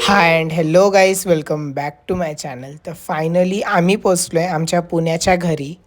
High and hello guys, welcome back to my channel. तर finally आम्ही पोचलो आहे आमच्या पुण्याच्या घरी.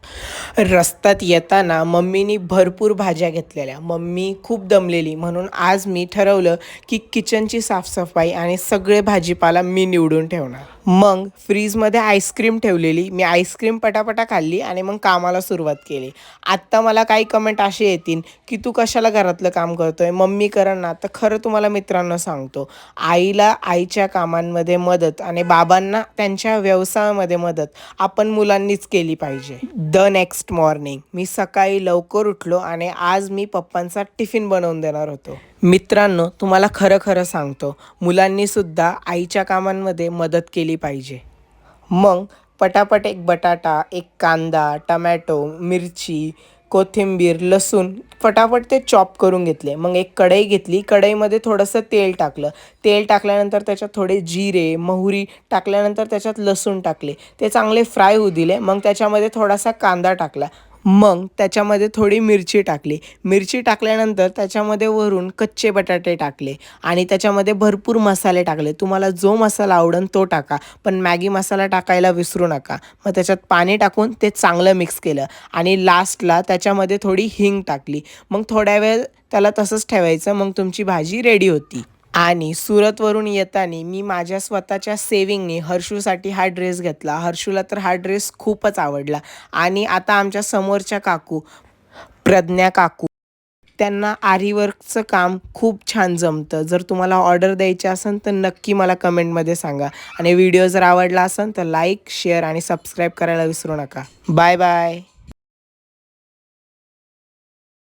रस्त्यात येताना मम्मीनी भरपूर भाज्या घेतलेल्या. मम्मी खूप दमलेली, म्हणून आज मी ठरवलं की किचनची साफसफाई आणि सगळे भाजीपाला मी निवडून ठेवणार. मग फ्रीजमध्ये आईस्क्रीम ठेवलेली. मी आईस्क्रीम पटापटा खाल्ली आणि मग कामाला सुरुवात केली. आत्ता मला काही कमेंट असे येतील की तू कशाला घरातलं काम करतोय, मम्मी करा ना. तर खरं तुम्हाला मित्रांनो सांगतो, आईला आईच्या कामांमध्ये मदत आणि बाबांना त्यांच्या व्यवसायामध्ये मदत आपण मुलांनीच केली पाहिजे. द नेक्स्ट मॉर्निंग मी सकाळी लवकर उठलो आणि आज मी पप्पांचा टिफिन बनवून देणार होतो. मित्रांनो, तुम्हाला खरं खरं सांगतो, मुलांनीसुद्धा आईच्या कामांमध्ये मदत केली पाहिजे. मग पटापट एक बटाटा, एक कांदा, टमॅटो, मिरची, कोथिंबीर, लसूण फटाफट ते चॉप करून घेतले. मग एक कढई घेतली. कढईमध्ये थोडंसं तेल टाकलं. तेल टाकल्यानंतर त्याच्यात थोडे जिरे, मोहरी टाकल्यानंतर त्याच्यात लसूण टाकले. ते चांगले फ्राय होऊ दिले. मग त्याच्यामध्ये थोडासा कांदा टाकला. मग त्याच्यामध्ये थोडी मिरची टाकली. मिरची टाकल्यानंतर त्याच्यामध्ये वरून कच्चे बटाटे टाकले आणि त्याच्यामध्ये भरपूर मसाले टाकले. तुम्हाला जो मसाला आवडेल तो टाका, पण मॅगी मसाला टाकायला विसरू नका. मग त्याच्यात पाणी टाकून ते चांगलं मिक्स केलं आणि लास्टला त्याच्यामध्ये थोडी हिंग टाकली. मग थोड्या वेळ त्याला तसंच ठेवायचं. मग तुमची भाजी रेडी होती. आणि सुरतवरून येताना मी माझ्या स्वतःच्या सेविंगनी हर्षूसाठी हा ड्रेस घेतला. हर्षूला तर हा ड्रेस खूपच आवडला. आणि आता आमच्या समोरच्या काकू, प्रज्ञा काकू, त्यांना आरी वर्कचं काम खूप छान जमतं. जर तुम्हाला ऑर्डर द्यायची असेल तर नक्की मला कमेंटमध्ये सांगा. आणि व्हिडिओ जर आवडला असेल तर लाईक, शेअर आणि सबस्क्राईब करायला विसरू नका. Bye bye.